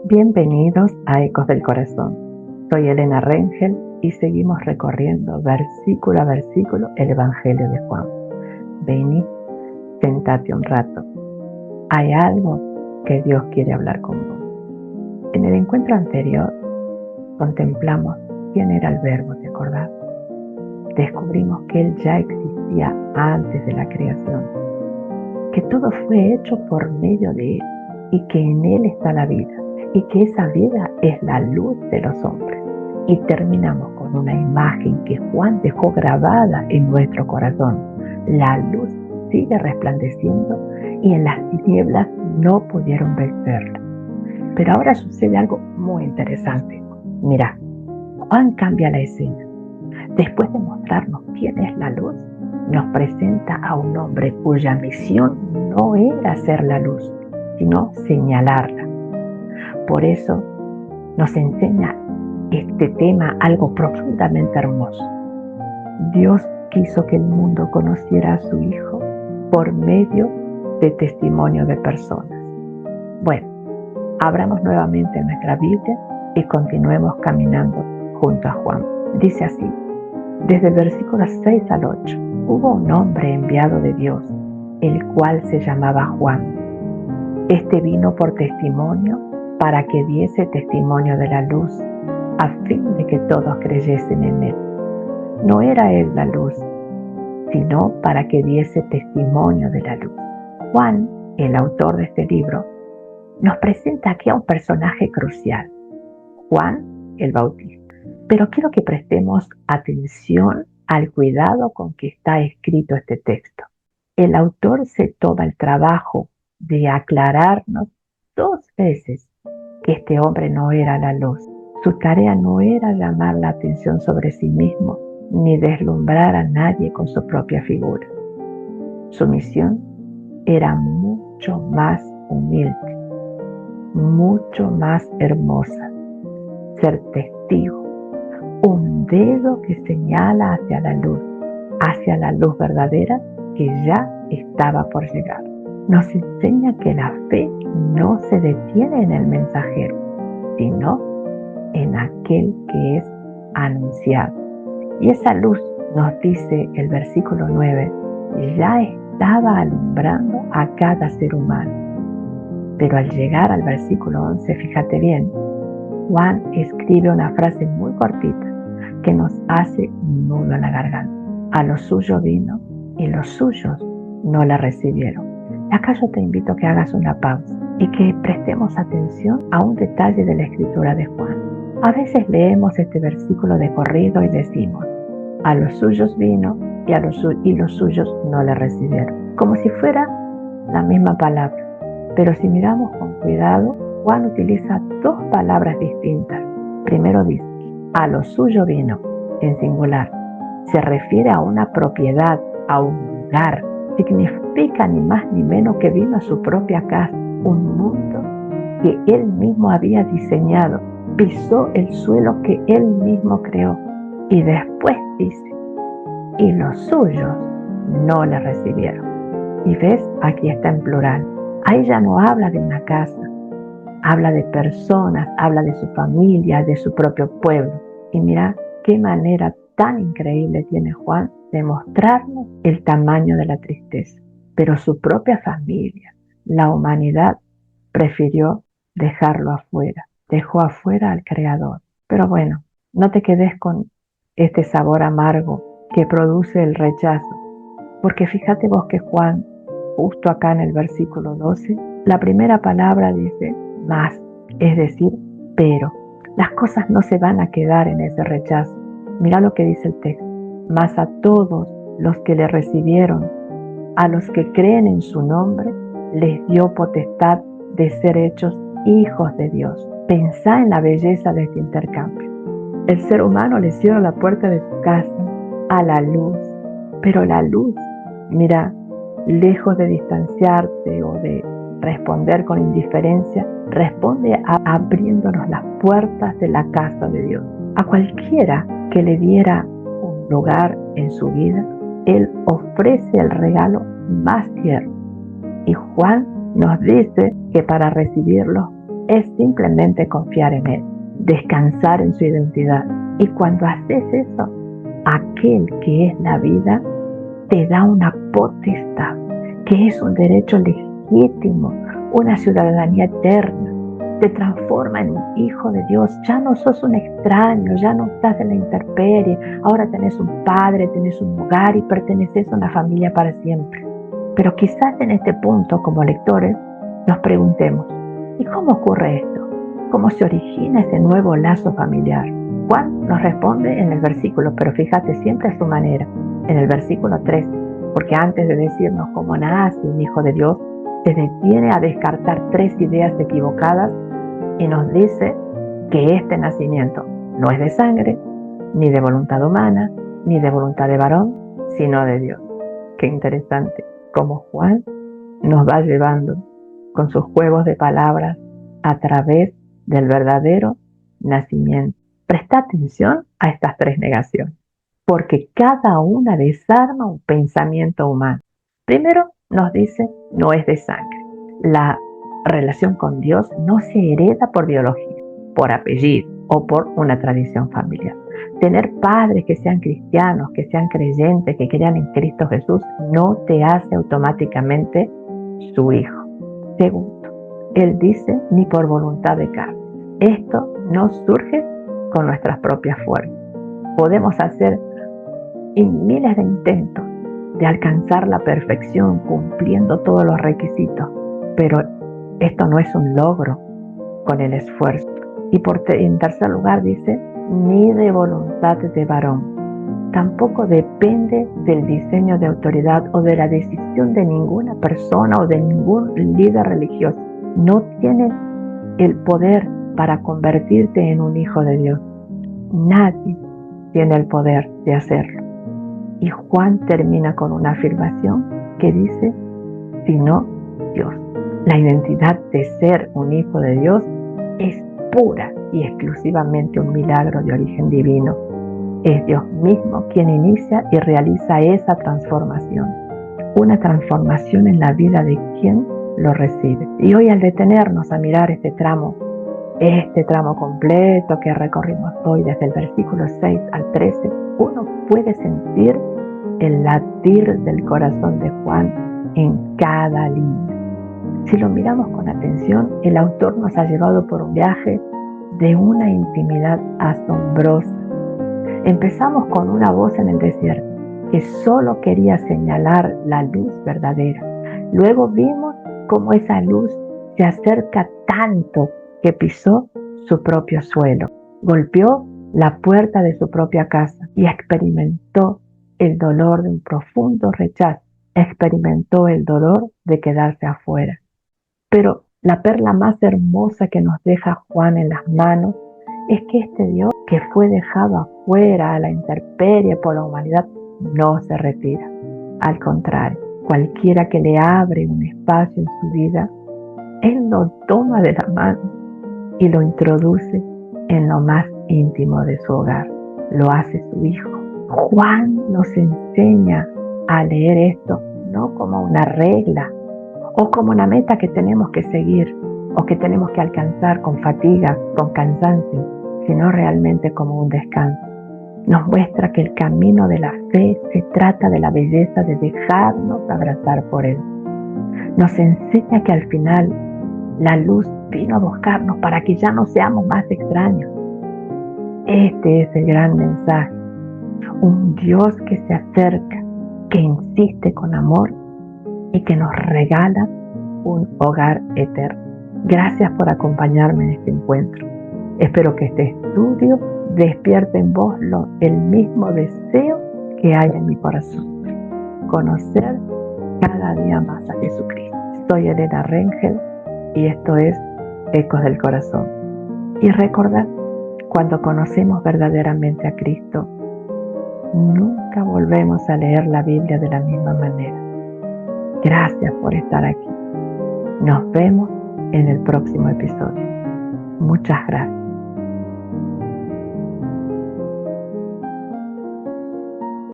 Bienvenidos a Ecos del Corazón. Soy Elena Rengel y seguimos recorriendo versículo a versículo el Evangelio de Juan. Vení, sentate un rato. Hay algo que Dios quiere hablar con vos. En el encuentro anterior contemplamos quién era el Verbo, ¿te acordás? Descubrimos que Él ya existía antes de la creación, que todo fue hecho por medio de Él y que en Él está la vida, y que esa vida es la luz de los hombres. Y terminamos con una imagen que Juan dejó grabada en nuestro corazón. La luz sigue resplandeciendo y en las tinieblas no pudieron vencerla. Pero ahora sucede algo muy interesante. Mira, Juan cambia la escena. Después de mostrarnos quién es la luz, nos presenta a un hombre cuya misión no era ser la luz, sino señalarla. Por eso nos enseña este tema algo profundamente hermoso. Dios quiso que el mundo conociera a su Hijo por medio de testimonio de personas. Bueno, abramos nuevamente nuestra Biblia y continuemos caminando junto a Juan. Dice así, desde el versículo 6 al 8, hubo un hombre enviado de Dios, el cual se llamaba Juan. Este vino por testimonio para que diese testimonio de la luz, a fin de que todos creyesen en él. No era él la luz, sino para que diese testimonio de la luz. Juan, el autor de este libro, nos presenta aquí a un personaje crucial, Juan el Bautista. Pero quiero que prestemos atención al cuidado con que está escrito este texto. El autor se toma el trabajo de aclararnos 2 veces que este hombre no era la luz. Su tarea no era llamar la atención sobre sí mismo, ni deslumbrar a nadie con su propia figura. Su misión era mucho más humilde, mucho más hermosa, ser testigo, un dedo que señala hacia la luz verdadera que ya estaba por llegar. Nos enseña que la fe no se detiene en el mensajero, sino en aquel que es anunciado. Y esa luz, nos dice el versículo 9, ya estaba alumbrando a cada ser humano. Pero al llegar al versículo 11, fíjate bien, Juan escribe una frase muy cortita que nos hace un nudo en la garganta. A los suyos vino y los suyos no la recibieron. Acá yo te invito a que hagas una pausa y que prestemos atención a un detalle de la escritura de Juan. A veces leemos este versículo de corrido y decimos, a los suyos vino y los suyos no le recibieron, como si fuera la misma palabra. Pero si miramos con cuidado, Juan utiliza 2 palabras distintas. Primero dice, a lo suyo vino, en singular. Se refiere a una propiedad, a un lugar. Significa ni más ni menos que vino a su propia casa, un mundo que él mismo había diseñado, pisó el suelo que él mismo creó. Y después dice, y los suyos no le recibieron. Y ves, aquí está en plural. Ahí ya no habla de una casa, habla de personas, habla de su familia, de su propio pueblo. Y mira qué manera tan increíble tiene Juan de mostrarnos el tamaño de la tristeza. Pero su propia familia, la humanidad, prefirió dejarlo afuera. Dejó afuera al Creador. Pero bueno, no te quedes con este sabor amargo que produce el rechazo. Porque fíjate vos que Juan, justo acá en el versículo 12, la primera palabra dice más, es decir, pero. Las cosas no se van a quedar en ese rechazo. Mira lo que dice el texto. Mas a todos los que le recibieron, a los que creen en su nombre, les dio potestad de ser hechos hijos de Dios. Pensá en la belleza de este intercambio. El ser humano le cierra la puerta de su casa a la luz, pero la luz, mira, lejos de distanciarse o de responder con indiferencia, responde abriéndonos las puertas de la casa de Dios. A cualquiera que le diera un lugar en su vida, Él ofrece el regalo más tierno. Y Juan nos dice que para recibirlo es simplemente confiar en Él, descansar en su identidad. Y cuando haces eso, aquel que es la vida te da una potestad, que es un derecho legítimo, una ciudadanía eterna. Te transforma en un hijo de Dios. Ya no sos un extraño, ya no estás en la intemperie. Ahora tenés un padre, tenés un hogar y perteneces a una familia para siempre. Pero quizás en este punto, como lectores, nos preguntemos, ¿y cómo ocurre esto? ¿Cómo se origina ese nuevo lazo familiar? Juan nos responde en el versículo, pero fíjate siempre a su manera, en el versículo 13, porque antes de decirnos cómo nace un hijo de Dios, se detiene a descartar 3 ideas equivocadas y nos dice que este nacimiento no es de sangre, ni de voluntad humana, ni de voluntad de varón, sino de Dios. Qué interesante cómo Juan nos va llevando con sus juegos de palabras a través del verdadero nacimiento. Presta atención a estas 3 negaciones, porque cada una desarma un pensamiento humano. Primero nos dice, no es de sangre. La relación con Dios no se hereda por biología, por apellido o por una tradición familiar. Tener padres que sean cristianos, que sean creyentes, que crean en Cristo Jesús, no te hace automáticamente su hijo. Segundo, Él dice, ni por voluntad de carne. Esto no surge con nuestras propias fuerzas. Podemos hacer miles de intentos de alcanzar la perfección cumpliendo todos los requisitos, pero esto no es un logro con el esfuerzo. Y en tercer lugar dice, ni de voluntad de varón. Tampoco depende del diseño de autoridad o de la decisión de ninguna persona o de ningún líder religioso. No tiene el poder para convertirte en un hijo de Dios. Nadie tiene el poder de hacerlo. Y Juan termina con una afirmación que dice, sino Dios. La identidad de ser un hijo de Dios es pura y exclusivamente un milagro de origen divino. Es Dios mismo quien inicia y realiza esa transformación. Una transformación en la vida de quien lo recibe. Y hoy al detenernos a mirar este tramo completo que recorrimos hoy desde el versículo 6 al 13, uno puede sentir el latir del corazón de Juan en cada línea. Si lo miramos con atención, el autor nos ha llevado por un viaje de una intimidad asombrosa. Empezamos con una voz en el desierto que solo quería señalar la luz verdadera. Luego vimos cómo esa luz se acerca tanto que pisó su propio suelo, golpeó la puerta de su propia casa y experimentó el dolor de un profundo rechazo, experimentó el dolor de quedarse afuera. Pero la perla más hermosa que nos deja Juan en las manos es que este Dios que fue dejado afuera a la intemperie por la humanidad no se retira. Al contrario, cualquiera que le abre un espacio en su vida, Él lo toma de la mano y lo introduce en lo más íntimo de su hogar. Lo hace su hijo. Juan nos enseña a leer esto no como una regla o como una meta que tenemos que seguir o que tenemos que alcanzar con fatiga, con cansancio, sino realmente como un descanso. Nos muestra que el camino de la fe se trata de la belleza de dejarnos abrazar por Él. Nos enseña que al final la luz vino a buscarnos para que ya no seamos más extraños. Este es el gran mensaje. Un Dios que se acerca, que insiste con amor y que nos regala un hogar eterno. Gracias por acompañarme en este encuentro. Espero que este estudio despierte en vos el mismo deseo que hay en mi corazón. Conocer cada día más a Jesucristo. Soy Elena Rengel y esto es Ecos del Corazón. Y recordad, cuando conocemos verdaderamente a Cristo, nunca volvemos a leer la Biblia de la misma manera. Gracias por estar aquí. Nos vemos en el próximo episodio. Muchas gracias.